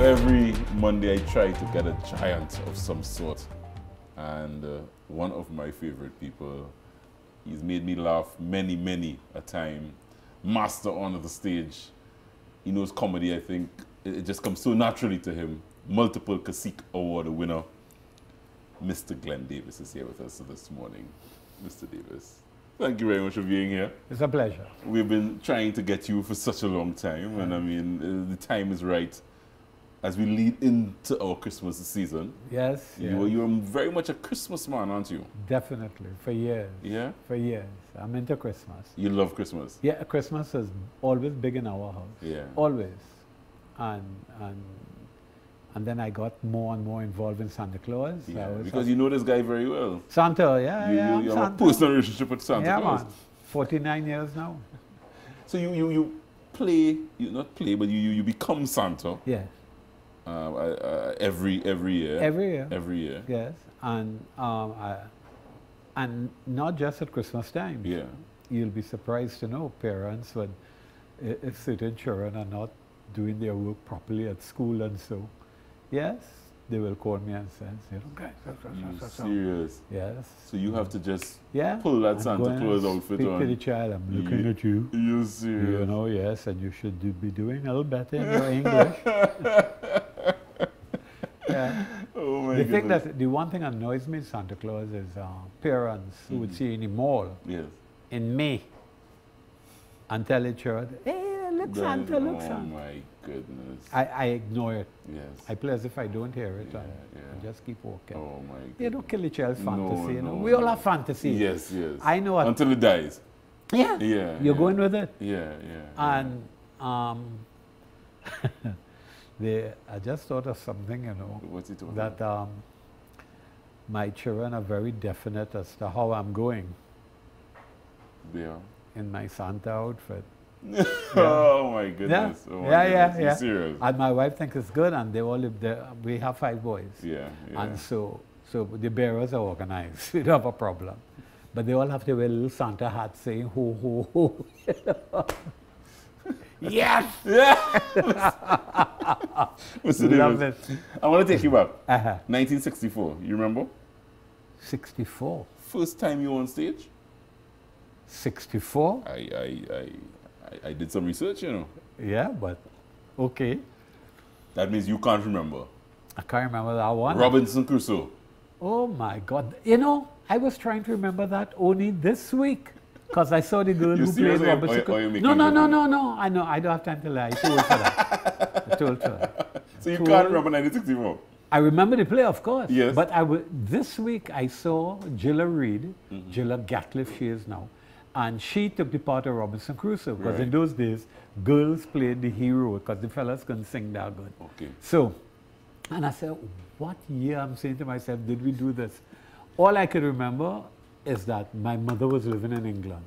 Every Monday I try to get a giant of some sort, and one of my favorite people, he's made me laugh many a time, master on the stage. He knows comedy, I think. It just comes so naturally to him. Multiple Cacique Award winner, Mr. Glen Davis is here with us this morning. Mr. Davis, thank you very much for being here. It's a pleasure. We've been trying to get you for such a long time, and I mean, the time is right as we lead into our Christmas season. Yes. You're very much a Christmas man, aren't you? Definitely, for years. Yeah? For years. I'm into Christmas. You love Christmas? Yeah, Christmas is always big in our house. Yeah. Always. And then I got more and more involved in Santa Claus. Yeah, because you know this guy very well. Santa, yeah. You have a personal relationship with Santa Claus. Man. 49 years now. So you play, not play, but you become Santa. Yes. Every year. Every year. Yes. And not just at Christmas time. Yeah. You'll be surprised to know parents when if certain children are not doing their work properly at school, and so yes, they will call me and say, okay, you serious? Yes. So you have to just pull that Santa Claus outfit on. Speak to the child. I'm looking at you. You serious? You know, yes, and you should be doing a little better in your English. Yeah. Oh my the goodness. thing that the one thing annoys me in Santa Claus is parents who would see you in the mall in May and tell the child, hey, look Santa, look Santa. Oh my goodness. I ignore it. Yes. I play as if I don't hear it and just keep walking. Oh my goodness. You don't kill the child's fantasy. We all have fantasy. Yes. I know what. Until it dies. Yeah. You're going with it. Yeah. And I just thought of something, What's it talking that my children are very definite as to how I'm going. Yeah. In my Santa outfit. Oh my goodness. Yeah. Oh my goodness. You're serious? And my wife thinks it's good, and they all live there. We have 5 boys. Yeah. And so the bearers are organized. We don't have a problem. But they all have to wear little Santa hats saying, ho, ho, ho. Yes! Yeah! Mr. Davis, I want to take you back. 1964, you remember? 64. First time you were on stage? 64? I did some research, Yeah, but okay. That means you can't remember. I can't remember that one. Robinson Crusoe. Oh my God. I was trying to remember that only this week. Because I saw the girl who played Robinson Crusoe. No. I know. I don't have time to lie. I told her that. I told her. So you can't remember 1964? I remember the play, of course. Yes. But this week I saw Gilla Reed, Gilla Gatliff she is now, and she took the part of Robinson Crusoe. Because in those days, girls played the hero because the fellas couldn't sing that good. Okay. So, and I said, what year? I'm saying to myself, did we do this? All I could remember is that my mother was living in England.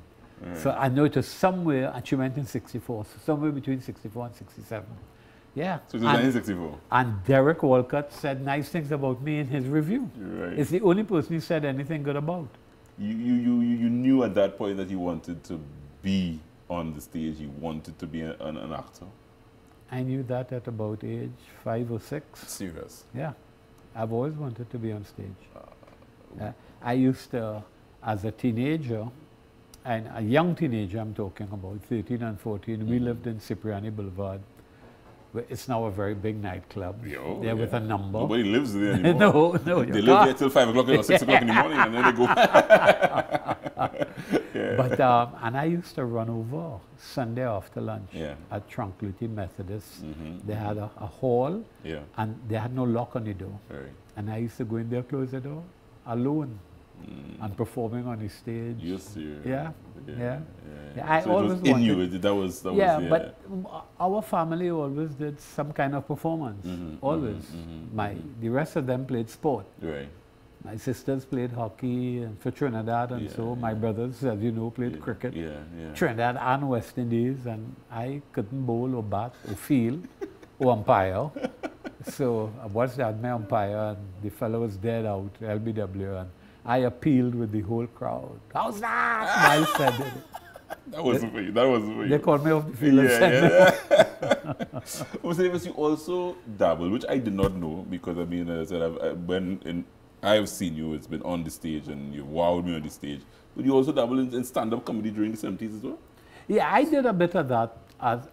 So I know it was somewhere, and she went in 64, so somewhere between 64 and 67. Yeah. So it was 1964. And Derek Walcott said nice things about me in his review. Right. It's the only person he said anything good about. You knew at that point that you wanted to be on the stage, you wanted to be an actor? I knew that at about age 5 or 6. Serious? Yeah. I've always wanted to be on stage. I used to, as a teenager, and a young teenager I'm talking about, 13 and 14, we lived in Cipriani Boulevard. It's now a very big nightclub. With a number. Nobody lives there anymore. No. They live there till 5 o'clock or 6 o'clock in the morning, and then they go. But, and I used to run over Sunday after lunch at Tranquility Methodist. They had a hall, and they had no lock on the door. Right. And I used to go in there, close the door, alone. And performing on the stage. You're serious? Yeah. I so always it was in you. That was but our family always did some kind of performance. Always. The rest of them played sport. Right. My sisters played hockey and for Trinidad, and so my brothers, as you know, played cricket. Trinidad and West Indies, and I couldn't bowl or bat or field or umpire. So I watched that my umpire, and the fellow was dead out, LBW, and I appealed with the whole crowd. How's that? Miles said it. That wasn't for you. That wasn't for you. They called me off the field and said no. Mr. Davis, you also dabble, which I did not know, because I mean, as I said, I've seen you, it's been on the stage and you've wowed me on the stage, but you also dabble in stand-up comedy during the 70s as well? Yeah, I did a bit of that,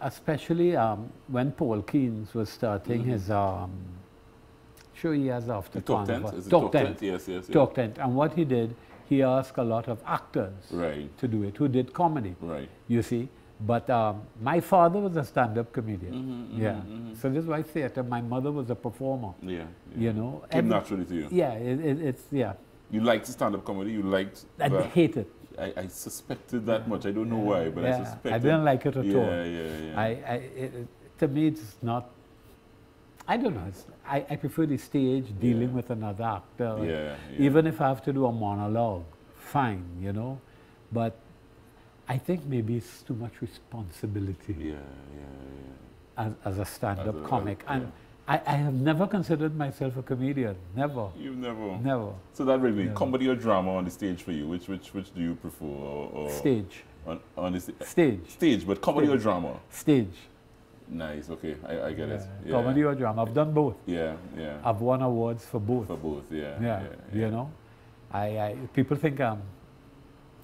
especially when Paul Keynes was starting his show he has after Talk Carnival. Tent? Is it Talk Tent. Tent? Yes, yes, yes. Talk Tent. And what he did, he asked a lot of actors to do it, who did comedy, you see. But my father was a stand-up comedian. So this is why theater, my mother was a performer. You know. Came naturally to you. Yeah, You liked stand-up comedy? You liked I hate it. I suspected that much. I don't know why, but I suspected. I didn't like it at all. To me, it's not, I don't know. I prefer the stage, dealing with another actor. Even if I have to do a monologue, fine, you know. But I think maybe it's too much responsibility as a stand-up comic. And I have never considered myself a comedian. Never. You've never? Never. So that really, comedy or drama on the stage for you? Which do you prefer? Or stage. On the stage. Stage, but comedy or drama? Stage. Nice, okay, I get it. Comedy or drama, I've done both. I've won awards for both. For both, you know, people think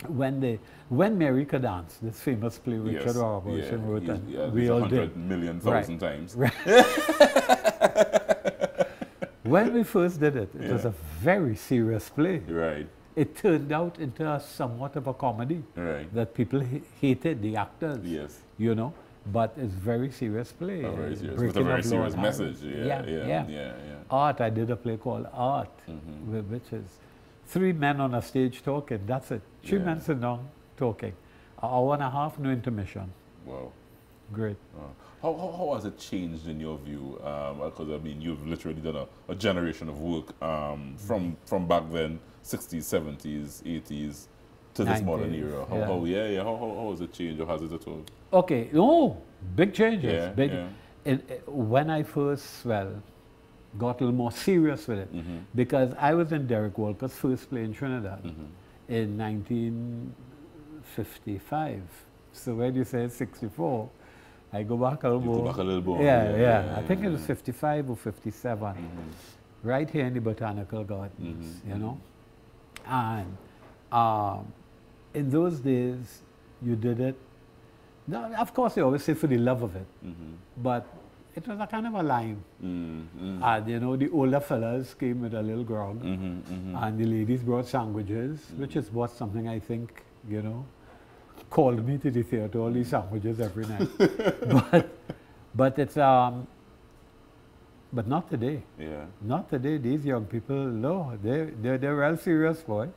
when Mary Could Dance, this famous play Richard Robertson wrote, and we all did 100,000,000 times. When we first did it, it was a very serious play. It turned out into somewhat of a comedy that people hated, the actors. You know. But it's very serious play. Very serious. With a very serious message. Art, I did a play called Art, which is 3 men on a stage talking, that's it. 3 men sitting down talking. An hour and a half, no intermission. Wow. Great. How has it changed in your view? Because I mean, you've literally done a generation of work from back then, 60s, 70s, 80s, to this modern era. How has it changed, or has it at all? Okay, big changes. When I first, got a little more serious with it, because I was in Derek Walker's first play in Trinidad in 1955. So when you say 64, I go back a little more. Go back a little more. I think it was 55 or 57, right here in the Botanical Gardens, you know. And in those days, you did it. Now, of course, you always say for the love of it, but it was a kind of a line. And, you know, the older fellas came with a little grog, and the ladies brought sandwiches, which is something I think, you know, called me to the theater, all these sandwiches every night. but it's, but not today. Not today. These young people, no, they're real serious, boy.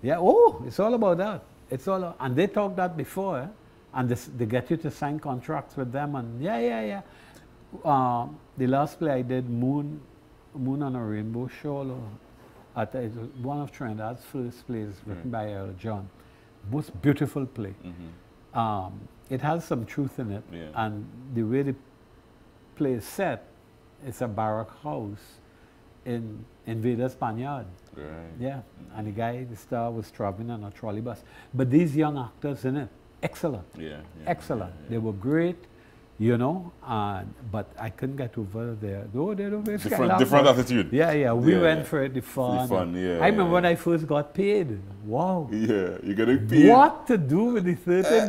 It's all about that. It's all, and they talked that before, and they get you to sign contracts with them, and the last play I did, Moon on a Rainbow Shore, it was one of Trinidad's first plays written by Earl John. Most beautiful play. It has some truth in it, and the way the play is set, it's a barrack house in Veda Spaniard. And the guy, the star, was traveling on a trolley bus. But these young actors in it, excellent. Excellent. They were great, you know, but I couldn't get over there. Different attitude. We went for it, the fun. I remember when I first got paid. Wow. You're getting paid. What to do with the $13?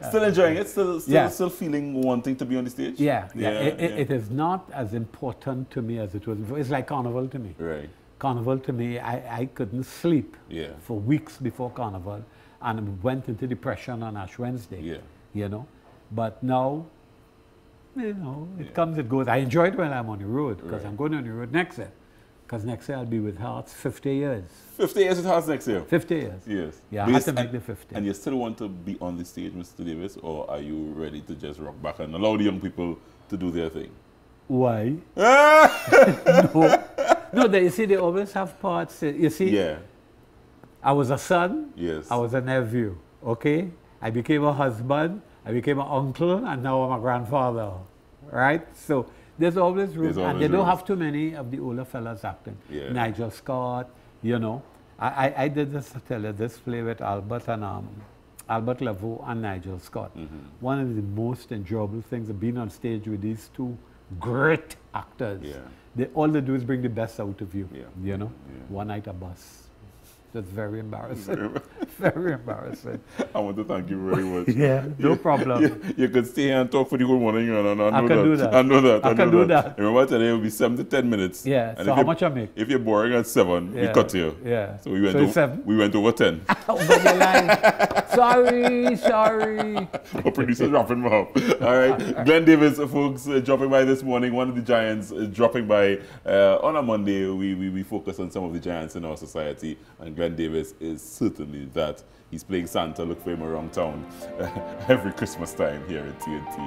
Still enjoying it? Still feeling wanting to be on the stage? It is not as important to me as it was before. It's like Carnival to me. Carnival to me, I couldn't sleep for weeks before Carnival, and went into depression on Ash Wednesday, you know. But now, you know, it comes, it goes. I enjoy it when I'm on the road, because I'm going on the road next year. Because next year I'll be with Hearts 50 years. 50 years with Hearts next year? 50 years. Yes. I had to make the 50. And you still want to be on the stage, Mr. Davis, or are you ready to just rock back and allow the young people to do their thing? Why? No, you see, they always have parts. You see, I was a son, I was a nephew, okay? I became a husband, I became an uncle, and now I'm a grandfather, right? So there's always room, and they don't have too many of the older fellas acting. Nigel Scott, you know. I did this play with Albert and Albert Laveau and Nigel Scott. One of the most enjoyable things of being on stage with these two great actors. All they do is bring the best out of you, you know? One night a bus. That's very embarrassing. Very embarrassing. I want to thank you very much. No problem. You could stay here and talk for the whole morning. I can do that. I know that. I can do that. Remember today it will be 7 to 10 minutes. Yeah. And so how much I make? If you're boring at 7, we cut you. Yeah. So we went over 10. Over the line. Sorry. Our producer's dropping me off. All right. Glen Davis, folks, dropping by this morning. One of the giants dropping by on a Monday. We focus on some of the giants in our society, and Glen Davis is certainly that. He's playing Santa. Look for him around town every Christmas time here at TNT.